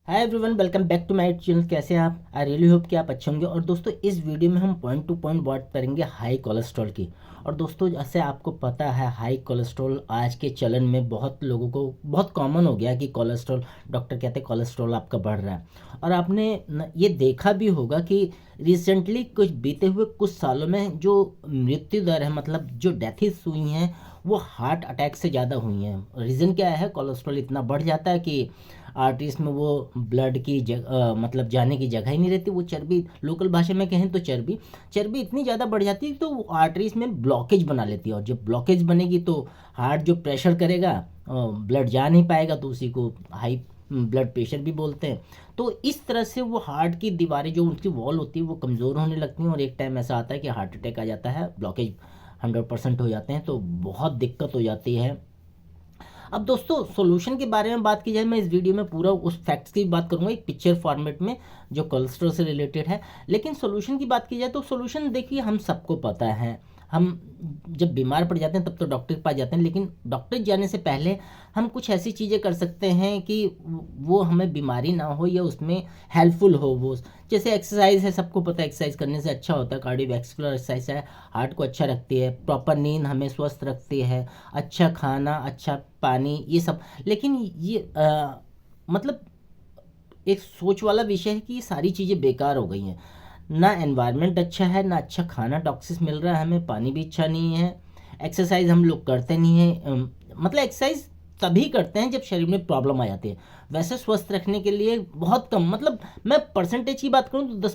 Hi everyone, welcome back to my channel. कैसे हैं आप? आई रियली होप कि आप अच्छे होंगे। और दोस्तों, इस वीडियो में हम पॉइंट टू पॉइंट बात करेंगे हाई कोलेस्ट्रॉल की। और दोस्तों, जैसे आपको पता है, हाई कोलेस्ट्रॉल आज के चलन में बहुत लोगों को बहुत कॉमन हो गया कि कोलेस्ट्रॉल, डॉक्टर कहते हैं कोलेस्ट्रॉल आपका बढ़ रहा है। और आपने ये देखा भी होगा कि रिसेंटली कुछ बीते हुए कुछ सालों में जो मृत्यु दर है, मतलब जो डेथेस हुई हैं, वो हार्ट अटैक से ज़्यादा हुई हैं। रीज़न क्या है? कोलेस्ट्रॉल इतना बढ़ जाता है कि आर्टरीज में वो ब्लड की मतलब जाने की जगह ही नहीं रहती। वो चर्बी, लोकल भाषा में कहें तो चर्बी चर्बी इतनी ज़्यादा बढ़ जाती है तो वो आर्टरीज में ब्लॉकेज बना लेती है। और जब ब्लॉकेज बनेगी तो हार्ट जो प्रेशर करेगा, ब्लड जा नहीं पाएगा, तो उसी को हाई ब्लड प्रेशर भी बोलते हैं। तो इस तरह से वो हार्ट की दीवारें, जो उनकी वॉल होती है, वो कमज़ोर होने लगती हैं। और एक टाइम ऐसा आता है कि हार्ट अटैक आ जाता है, ब्लॉकेज 100% हो जाते हैं, तो बहुत दिक्कत हो जाती है। अब दोस्तों, सॉल्यूशन के बारे में बात की जाए, मैं इस वीडियो में पूरा उस फैक्ट्स की बात करूंगा एक पिक्चर फॉर्मेट में जो कोलेस्ट्रॉल से रिलेटेड है। लेकिन सॉल्यूशन की बात की जाए तो सॉल्यूशन देखिए, हम सबको पता है। हम जब बीमार पड़ जाते हैं तब तो डॉक्टर के पास जाते हैं, लेकिन डॉक्टर जाने से पहले हम कुछ ऐसी चीज़ें कर सकते हैं कि वो हमें बीमारी ना हो या उसमें हेल्पफुल हो। वो जैसे एक्सरसाइज है, सबको पता है एक्सरसाइज करने से अच्छा होता है। कार्डियोवैस्कुलर एक्सरसाइज है, हार्ट को अच्छा रखती है। प्रॉपर नींद हमें स्वस्थ रखती है। अच्छा खाना, अच्छा पानी, ये सब। लेकिन ये मतलब एक सोच वाला विषय है कि ये सारी चीज़ें बेकार हो गई हैं। ना एनवायरनमेंट अच्छा है, ना अच्छा खाना टॉक्सिस मिल रहा है हमें, पानी भी अच्छा नहीं है। एक्सरसाइज हम लोग करते नहीं हैं। मतलब एक्सरसाइज तभी करते हैं जब शरीर में प्रॉब्लम आ जाती है। वैसे स्वस्थ रखने के लिए बहुत कम, मतलब मैं परसेंटेज की बात करूँ तो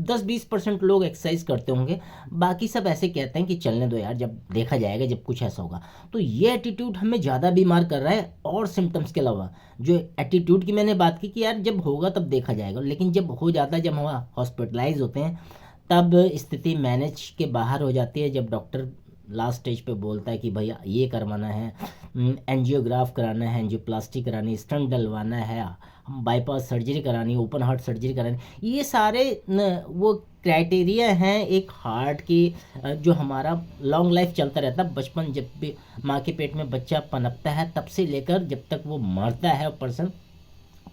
10-20% लोग एक्सरसाइज करते होंगे। बाकी सब ऐसे कहते हैं कि चलने दो यार, जब देखा जाएगा, जब कुछ ऐसा होगा। तो ये एटीट्यूड हमें ज़्यादा बीमार कर रहा है और सिम्टम्स के अलावा। जो एटीट्यूड की मैंने बात की कि यार जब होगा तब देखा जाएगा, लेकिन जब हो जाता है, जब हम हॉस्पिटलाइज होते हैं, तब स्थिति मैनेज के बाहर हो जाती है। जब डॉक्टर लास्ट स्टेज पे बोलता है कि भैया ये करवाना है, एंजियोग्राफ कराना है, एंजियोप्लास्टी करानी है, स्टंट डलवाना है, बाईपास सर्जरी करानी है, ओपन हार्ट सर्जरी करानी, ये सारे वो क्राइटेरिया हैं एक हार्ट की। जो हमारा लॉन्ग लाइफ चलता रहता है, बचपन जब भी माँ के पेट में बच्चा पनपता है तब से लेकर जब तक वो मरता है पर्सन,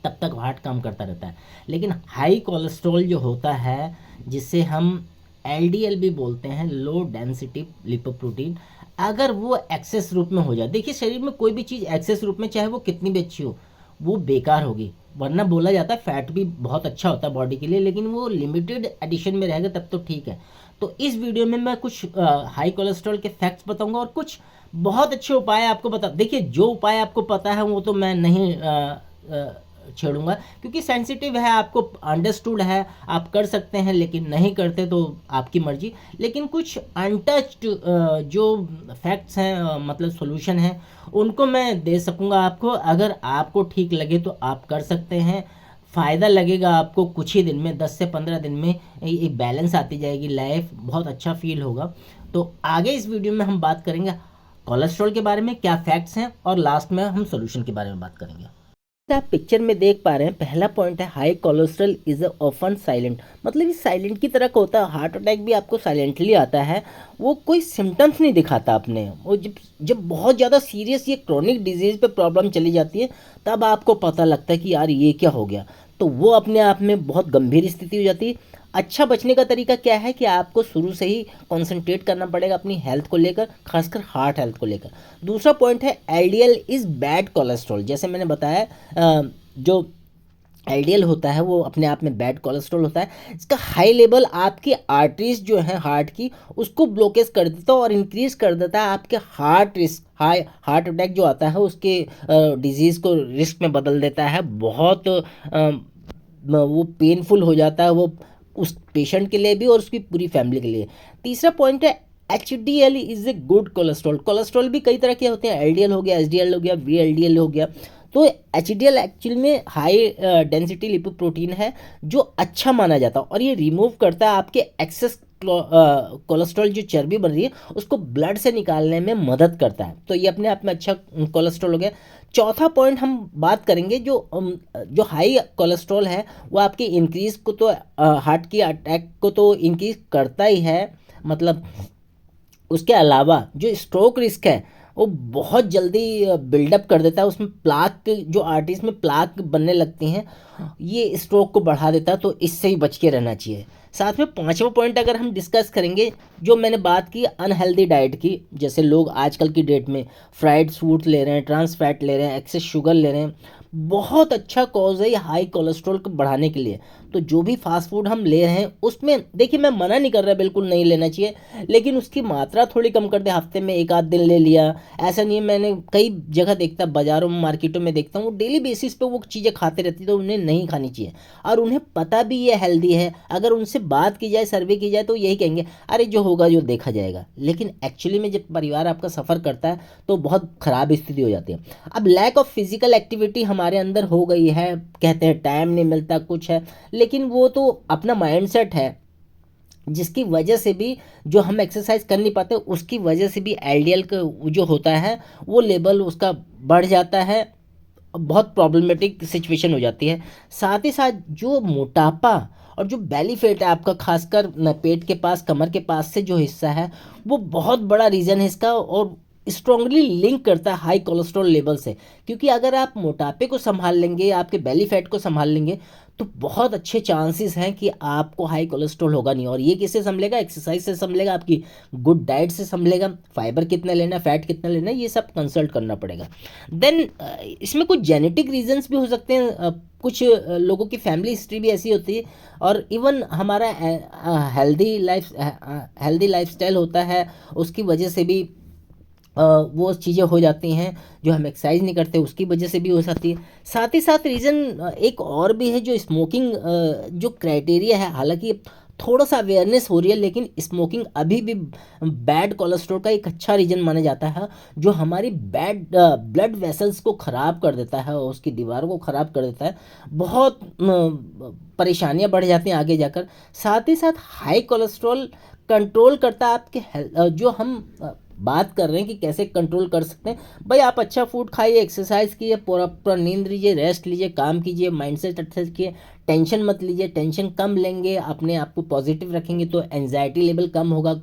तब तक हार्ट काम करता रहता है। लेकिन हाई कोलेस्ट्रॉल जो होता है, जिसे हम एलडीएल भी बोलते हैं, लो डेंसिटी लिपोप्रोटीन, अगर वो एक्सेस रूप में हो जाए, देखिए शरीर में कोई भी चीज़ एक्सेस रूप में, चाहे वो कितनी भी अच्छी हो, वो बेकार होगी। वरना बोला जाता है फैट भी बहुत अच्छा होता है बॉडी के लिए, लेकिन वो लिमिटेड एडिशन में रहेगा तब तो ठीक है। तो इस वीडियो में मैं कुछ हाई कोलेस्ट्रॉल के फैक्ट्स बताऊंगा और कुछ बहुत अच्छे उपाय आपको बता। देखिए, जो उपाय आपको पता है वो तो मैं नहीं छेड़ूंगा, क्योंकि सेंसिटिव है, आपको अंडरस्टूड है, आप कर सकते हैं, लेकिन नहीं करते तो आपकी मर्जी। लेकिन कुछ अनटच्ड जो फैक्ट्स हैं, मतलब सॉल्यूशन है, उनको मैं दे सकूंगा आपको। अगर आपको ठीक लगे तो आप कर सकते हैं। फ़ायदा लगेगा आपको कुछ ही दिन में, 10 से 15 दिन में एक बैलेंस आती जाएगी, लाइफ बहुत अच्छा फील होगा। तो आगे इस वीडियो में हम बात करेंगे कोलेस्ट्रॉल के बारे में, क्या फैक्ट्स हैं, और लास्ट में हम सॉल्यूशन के बारे में बात करेंगे। आप पिक्चर में देख पा रहे हैं, पहला पॉइंट है high cholesterol is often silent. मतलब ये साइलेंट की तरह का होता है। हार्ट अटैक भी आपको साइलेंटली आता है, वो कोई सिम्टम्स नहीं दिखाता अपने। वो जब जब बहुत ज़्यादा सीरियस ये क्रोनिक डिजीज पे प्रॉब्लम चली जाती है, तब आपको पता लगता है कि यार ये क्या हो गया। तो वो अपने आप में बहुत गंभीर स्थिति हो जाती है। अच्छा बचने का तरीका क्या है कि आपको शुरू से ही कंसंट्रेट करना पड़ेगा अपनी हेल्थ को लेकर, खासकर हार्ट हेल्थ को लेकर। दूसरा पॉइंट है एलडीएल इज़ बैड कोलेस्ट्रॉल। जैसे मैंने बताया, जो एलडीएल होता है वो अपने आप में बैड कोलेस्ट्रॉल होता है। इसका हाई लेवल आपकी आर्टरीज जो है हार्ट की, उसको ब्लॉकेज कर देता है और इंक्रीज कर देता है आपके हार्ट रिस्क। हार्ट अटैक जो आता है उसके डिजीज़ को रिस्क में बदल देता है। बहुत वो पेनफुल हो जाता है, वो उस पेशेंट के लिए भी और उसकी पूरी फैमिली के लिए। तीसरा पॉइंट है H D L is a good cholesterol. Cholesterol भी कई तरह के होते हैं, एल डी एल हो गया, एच डी एल हो गया, वी एल डी एल हो गया। तो एच डी एल एक्चुअल में हाई डेंसिटी लिपोप्रोटीन है, जो अच्छा माना जाता है, और ये रिमूव करता है आपके एक्सेस कोलेस्ट्रॉल, जो चर्बी बन रही है उसको ब्लड से निकालने में मदद करता है। तो ये अपने आप में अच्छा कोलेस्ट्रॉल हो गया। चौथा पॉइंट हम बात करेंगे, जो हाई कोलेस्ट्रॉल है वो आपके इंक्रीज को तो हार्ट की अटैक को तो इंक्रीज करता ही है, मतलब उसके अलावा जो स्ट्रोक रिस्क है वो बहुत जल्दी बिल्डअप कर देता है, उसमें प्लाक जो आर्टिस्ट में प्लाक बनने लगती हैं, ये स्ट्रोक को बढ़ा देता है, तो इससे ही बच के रहना चाहिए। साथ में पांचवा पॉइंट अगर हम डिस्कस करेंगे, जो मैंने बात की अनहेल्दी डाइट की, जैसे लोग आजकल की डेट में फ्राइड फूड ले रहे हैं, ट्रांस फैट ले रहे हैं, एक्सेस शुगर ले रहे हैं, बहुत अच्छा कॉज है ये हाई कोलेस्ट्रॉल को बढ़ाने के लिए। तो जो भी फास्ट फूड हम ले रहे हैं उसमें देखिए, मैं मना नहीं कर रहा बिल्कुल नहीं लेना चाहिए, लेकिन उसकी मात्रा थोड़ी कम कर दे, हफ्ते में एक आध दिन ले लिया, ऐसा नहीं है। मैंने कई जगह देखता, बाज़ारों में मार्केटों में देखता हूँ, वो डेली बेसिस पे वो चीज़ें खाते रहती, तो उन्हें नहीं खानी चाहिए, और उन्हें पता भी ये हेल्दी है। अगर उनसे बात की जाए, सर्वे की जाए, तो यही कहेंगे अरे जो होगा जो देखा जाएगा, लेकिन एक्चुअली में जब परिवार आपका सफ़र करता है तो बहुत ख़राब स्थिति हो जाती है। अब लैक ऑफ फिजिकल एक्टिविटी हमारे अंदर हो गई है, कहते हैं टाइम नहीं मिलता, कुछ है, लेकिन वो तो अपना माइंडसेट है, जिसकी वजह से भी जो हम एक्सरसाइज कर नहीं पाते, उसकी वजह से भी एलडीएल का जो होता है वो लेवल उसका बढ़ जाता है, बहुत प्रॉब्लमेटिक सिचुएशन हो जाती है। साथ ही साथ जो मोटापा और जो बेली फैट है आपका, खासकर पेट के पास, कमर के पास से जो हिस्सा है, वो बहुत बड़ा रीज़न है इसका, और स्ट्रांगली लिंक करता है हाई कोलेस्ट्रॉल लेवल से। क्योंकि अगर आप मोटापे को संभाल लेंगे, आपके बेली फैट को संभाल लेंगे, तो बहुत अच्छे चांसेस हैं कि आपको हाई कोलेस्ट्रॉल होगा नहीं। और ये किससे संभलेगा? एक्सरसाइज से संभलेगा, आपकी गुड डाइट से संभलेगा, फाइबर कितना लेना, फैट कितना लेना, ये सब कंसल्ट करना पड़ेगा। देन इसमें कुछ जेनेटिक रीजंस भी हो सकते हैं, कुछ लोगों की फैमिली हिस्ट्री भी ऐसी होती है, और इवन हमारा हेल्दी लाइफस्टाइल होता है, उसकी वजह से भी वो चीज़ें हो जाती हैं, जो हम एक्सरसाइज नहीं करते उसकी वजह से भी हो सकती है। साथ ही साथ रीज़न एक और भी है, जो स्मोकिंग जो क्राइटेरिया है, हालांकि थोड़ा सा अवेयरनेस हो रही है, लेकिन स्मोकिंग अभी भी बैड कोलेस्ट्रॉल का एक अच्छा रीज़न माना जाता है, जो हमारी बैड ब्लड वेसल्स को ख़राब कर देता है, और उसकी दीवारों को ख़राब कर देता है, बहुत परेशानियां बढ़ जाती हैं आगे जाकर। साथ ही साथ हाई कोलेस्ट्रॉल कंट्रोल करता है आपके जो हम बात कर रहे हैं कि कैसे कंट्रोल कर सकते हैं, भाई आप अच्छा फूड खाइए, एक्सरसाइज कीजिए, पूरा पूरा नींद लीजिए, रेस्ट लीजिए, काम कीजिए, माइंडसेट अच्छे से कीजिए, टेंशन मत लीजिए। टेंशन कम लेंगे, अपने आप को पॉजिटिव रखेंगे, तो एंजाइटी लेवल कम होगा,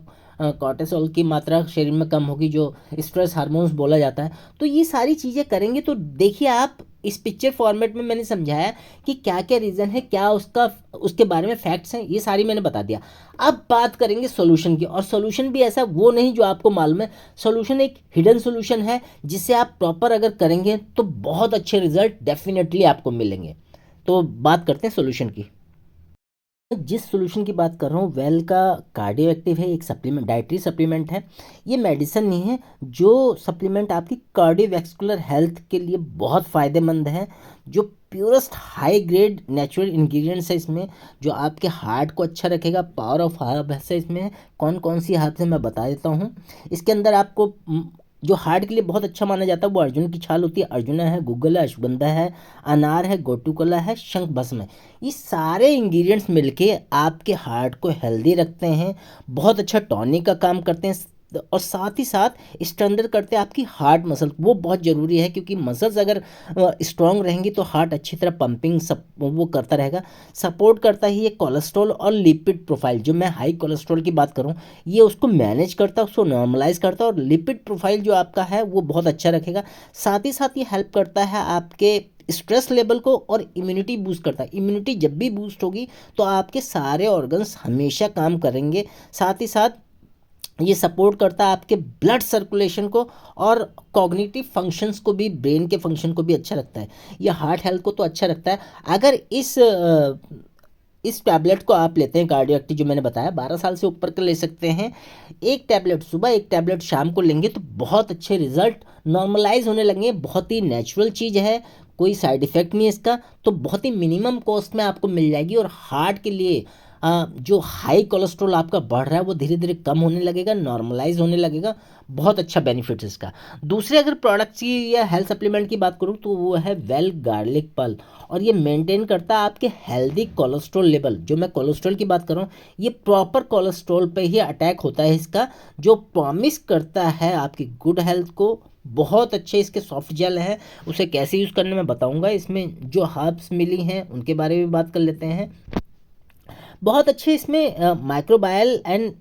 कॉर्टिसोल की मात्रा शरीर में कम होगी, जो स्ट्रेस हार्मोन्स बोला जाता है। तो ये सारी चीज़ें करेंगे तो देखिए, आप इस पिक्चर फॉर्मेट में मैंने समझाया कि क्या क्या रीज़न है, क्या उसका उसके बारे में फैक्ट्स हैं, ये सारी मैंने बता दिया। अब बात करेंगे सॉल्यूशन की, और सॉल्यूशन भी ऐसा वो नहीं जो आपको मालूम है, सॉल्यूशन एक हिडन सॉल्यूशन है, जिससे आप प्रॉपर अगर करेंगे तो बहुत अच्छे रिजल्ट डेफिनेटली आपको मिलेंगे। तो बात करते हैं सॉल्यूशन की। जिस सॉल्यूशन की बात कर रहा हूँ, वेल का कार्डियो एक्टिव है, एक सप्लीमेंट, डाइटरी सप्लीमेंट है, ये मेडिसिन नहीं है। जो सप्लीमेंट आपकी कार्डियोवैस्कुलर हेल्थ के लिए बहुत फ़ायदेमंद है, जो purest high grade natural ingredients है इसमें, जो आपके हार्ट को अच्छा रखेगा। पावर ऑफ हर्ब्स है इसमें, कौन कौन सी हर्ब्स है मैं बता देता हूँ। इसके अंदर आपको जो हार्ट के लिए बहुत अच्छा माना जाता है, वो अर्जुन की छाल होती है, अर्जुना है, गूगल है, अश्वगंधा है, अनार है, गोटुकला है, शंख भस्म है। ये सारे इंग्रेडिएंट्स मिलके आपके हार्ट को हेल्दी रखते हैं, बहुत अच्छा टॉनिक का काम करते हैं, और साथ ही साथ स्ट्रेंथन करते हैं आपकी हार्ट मसल। वो बहुत ज़रूरी है, क्योंकि मसल्स अगर स्ट्रांग रहेंगी तो हार्ट अच्छी तरह पंपिंग सब वो करता रहेगा। सपोर्ट करता है ये कोलेस्ट्रॉल और लिपिड प्रोफाइल, जो मैं हाई कोलेस्ट्रॉल की बात करूँ, ये उसको मैनेज करता है, उसको नॉर्मलाइज करता है, और लिपिड प्रोफाइल जो आपका है वो बहुत अच्छा रखेगा। साथ ही साथ ये हेल्प करता है आपके स्ट्रेस लेवल को, और इम्यूनिटी बूस्ट करता है। इम्यूनिटी जब भी बूस्ट होगी तो आपके सारे ऑर्गन्स हमेशा काम करेंगे। साथ ही साथ ये सपोर्ट करता है आपके ब्लड सर्कुलेशन को, और कॉग्निटिव फंक्शंस को भी, ब्रेन के फंक्शन को भी अच्छा रखता है। ये हार्ट हेल्थ को तो अच्छा रखता है। अगर इस टैबलेट को आप लेते हैं, कार्डियो एक्टिव जो मैंने बताया, 12 साल से ऊपर के ले सकते हैं, एक टैबलेट सुबह, एक टैबलेट शाम को लेंगे तो बहुत अच्छे रिजल्ट नॉर्मलाइज होने लगेंगे। बहुत ही नेचुरल चीज़ है, कोई साइड इफ़ेक्ट नहीं है इसका, तो बहुत ही मिनिमम कॉस्ट में आपको मिल जाएगी। और हार्ट के लिए जो हाई कोलेस्ट्रॉल आपका बढ़ रहा है वो धीरे धीरे कम होने लगेगा, नॉर्मलाइज होने लगेगा। बहुत अच्छा बेनिफिट है इसका। दूसरे अगर प्रोडक्ट्स की या हेल्थ सप्लीमेंट की बात करूँ, तो वो है वेल गार्लिक पल, और ये मेंटेन करता है आपके हेल्दी कोलेस्ट्रॉल लेवल। जो मैं कोलेस्ट्रॉल की बात कर रहा हूँ, ये प्रॉपर कोलेस्ट्रॉल पे ही अटैक होता है इसका, जो प्रॉमिस करता है आपकी गुड हेल्थ को। बहुत अच्छे इसके सॉफ्ट जेल है, उसे कैसे यूज़ करने में बताऊंगा। इसमें जो हर्ब्स मिली हैं उनके बारे में बात कर लेते हैं। बहुत अच्छे इसमें microbial and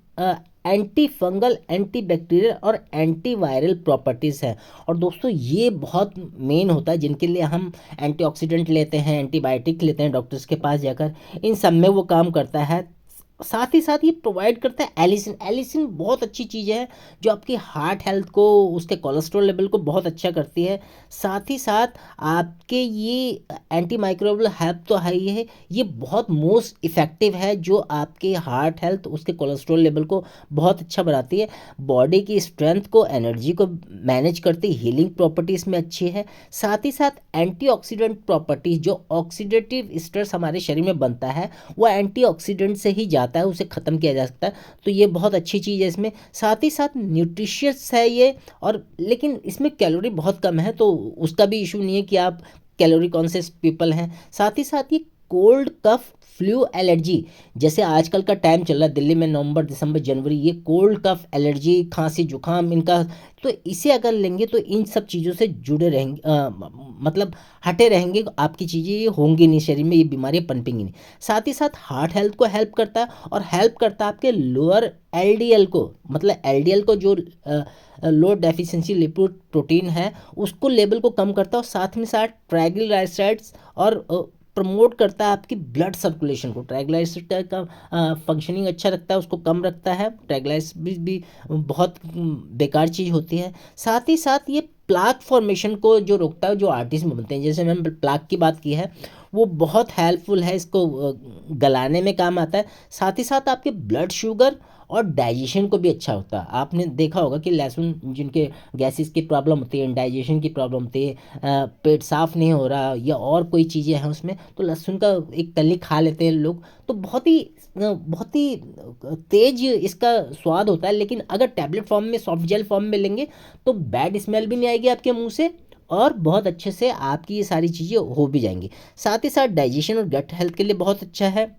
anti fungal, anti bacterial और एंटी वायरल प्रॉपर्टीज़ हैं। और दोस्तों ये बहुत मेन होता है जिनके लिए हम एंटीऑक्सीडेंट लेते हैं, एंटीबायोटिक लेते हैं डॉक्टर्स के पास जाकर, इन सब में वो काम करता है। साथ ही साथ ये प्रोवाइड करता है एलिसिन। एलिसिन बहुत अच्छी चीज़ है जो आपकी हार्ट हेल्थ को, उसके कोलेस्ट्रॉल लेवल को बहुत अच्छा करती है। साथ ही साथ आपके ये एंटी माइक्रोबियल हेल्प तो है ही है, ये बहुत मोस्ट इफ़ेक्टिव है जो आपके हार्ट हेल्थ, उसके कोलेस्ट्रॉल लेवल को बहुत अच्छा बनाती है। बॉडी की स्ट्रेंथ को, एनर्जी को मैनेज करती, हीलिंग प्रॉपर्टीज़ में अच्छी है। साथ ही साथ एंटीऑक्सीडेंट प्रॉपर्टीज, जो ऑक्सीडेटिव स्ट्रेस हमारे शरीर में बनता है वो एंटीऑक्सीडेंट से ही जाता है, उसे ख़त्म किया जा सकता है। तो ये बहुत अच्छी चीज़ है इसमें। साथ ही साथ न्यूट्रिशियस है ये, और लेकिन इसमें कैलोरी बहुत कम है, तो उसका भी इशू नहीं है कि आप कैलोरी कॉन्शियस पीपल हैं। साथ ही साथ ये कोल्ड कफ फ्लू एलर्जी, जैसे आजकल का टाइम चल रहा है दिल्ली में, नवंबर दिसंबर जनवरी, ये कोल्ड कफ एलर्जी, खांसी जुकाम इनका, तो इसे अगर लेंगे तो इन सब चीज़ों से जुड़े रहेंगे, मतलब हटे रहेंगे, आपकी चीज़ें ये होंगी नहीं शरीर में, ये बीमारियाँ पनपेंगी नहीं। साथ ही साथ हार्ट हेल्थ को हेल्प करता है, और हेल्प करता है आपके लोअर एलडीएल को, मतलब एलडीएल को जो लो डेफिशिएंसी लिपिड प्रोटीन है उसको लेवल को कम करता है, और साथ में साथ ट्राइग्लिसराइड्स और प्रमोट करता है आपकी ब्लड सर्कुलेशन को। ट्राइग्लिसराइड का फंक्शनिंग अच्छा रखता है, उसको कम रखता है। ट्राइग्लिसराइड भी बहुत बेकार चीज़ होती है। साथ ही साथ ये प्लाक फॉर्मेशन को जो रोकता है, जो आर्टिस्ट में बनते हैं, जैसे मैंने प्लाक की बात की है, वो बहुत हेल्पफुल है, इसको गलाने में काम आता है। साथ ही साथ आपके ब्लड शुगर और डाइजेशन को भी अच्छा होता है। आपने देखा होगा कि लहसुन, जिनके गैसेस की प्रॉब्लम होती है, इंडाइजेशन की प्रॉब्लम होती है, पेट साफ नहीं हो रहा या और कोई चीज़ें हैं उसमें, तो लहसुन का एक कली खा लेते हैं लोग, तो बहुत ही तेज इसका स्वाद होता है। लेकिन अगर टैबलेट फॉर्म में, सॉफ्ट जेल फॉर्म में लेंगे तो बैड स्मेल भी नहीं आएगी आपके मुंह से, और बहुत अच्छे से आपकी ये सारी चीज़ें हो भी जाएंगी। साथ ही साथ डाइजेशन और गट हेल्थ के लिए बहुत अच्छा है।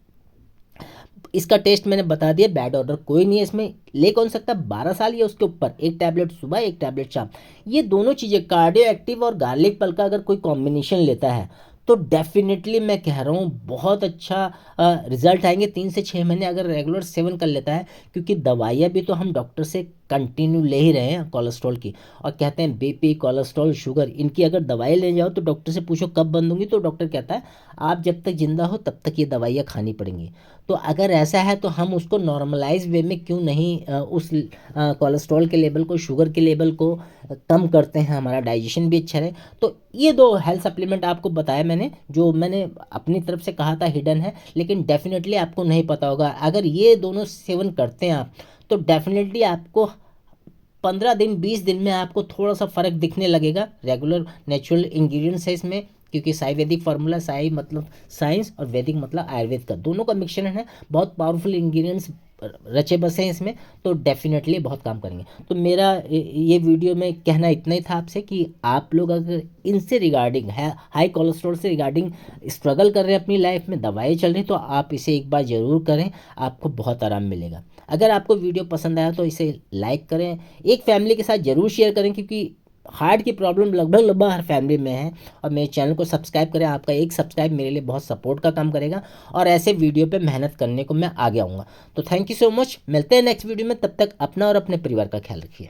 इसका टेस्ट मैंने बता दिया, बैड ऑर्डर कोई नहीं है इसमें। ले कौन सकता, 12 साल या उसके ऊपर, एक टैबलेट सुबह एक टैबलेट शाम। ये दोनों चीज़ें कार्डियो एक्टिव और गार्लिक पल का अगर कोई कॉम्बिनेशन लेता है तो डेफिनेटली मैं कह रहा हूँ बहुत अच्छा रिजल्ट आएंगे 3 से 6 महीने अगर रेगुलर सेवन कर लेता है। क्योंकि दवाइयाँ भी तो हम डॉक्टर से कंटिन्यू ले ही रहे हैं कोलेस्ट्रॉल की, और कहते हैं बीपी, कोलेस्ट्रॉल, शुगर, इनकी अगर दवाई ले जाओ तो डॉक्टर से पूछो कब बंद होंगी, तो डॉक्टर कहता है आप जब तक जिंदा हो तब तक ये दवाइयाँ खानी पड़ेंगी। तो अगर ऐसा है तो हम उसको नॉर्मलाइज वे में क्यों नहीं उस कोलेस्ट्रॉल के लेवल को, शुगर के लेवल को कम करते हैं, हमारा डाइजेशन भी अच्छा रहे। तो ये दो हेल्थ सप्लीमेंट आपको बताया मैंने, जो मैंने अपनी तरफ से कहा था हिडन है, लेकिन डेफिनेटली आपको नहीं पता होगा। अगर ये दोनों सेवन करते हैं आप तो डेफिनेटली आपको 15 दिन 20 दिन में आपको थोड़ा सा फ़र्क दिखने लगेगा। रेगुलर नेचुरल इंग्रेडिएंट्स है इसमें, क्योंकि साई वैदिक फार्मूला, साई मतलब साइंस और वैदिक मतलब आयुर्वेद का, दोनों का मिक्सचर है। बहुत पावरफुल इंग्रेडिएंट्स रचे बसे हैं इसमें, तो डेफिनेटली बहुत काम करेंगे। तो मेरा ये वीडियो में कहना इतना ही था आपसे कि आप लोग अगर इनसे रिगार्डिंग है, हाई कोलेस्ट्रॉल से रिगार्डिंग स्ट्रगल कर रहे हैं अपनी लाइफ में, दवाई चल रही, तो आप इसे एक बार ज़रूर करें, आपको बहुत आराम मिलेगा। अगर आपको वीडियो पसंद आया तो इसे लाइक करें, एक फैमिली के साथ ज़रूर शेयर करें, क्योंकि हार्ट की प्रॉब्लम लगभग हर फैमिली में है। और मेरे चैनल को सब्सक्राइब करें, आपका एक सब्सक्राइब मेरे लिए बहुत सपोर्ट का काम करेगा, और ऐसे वीडियो पे मेहनत करने को मैं आगे आऊँगा। तो थैंक यू सो मच, मिलते हैं नेक्स्ट वीडियो में, तब तक अपना और अपने परिवार का ख्याल रखिए।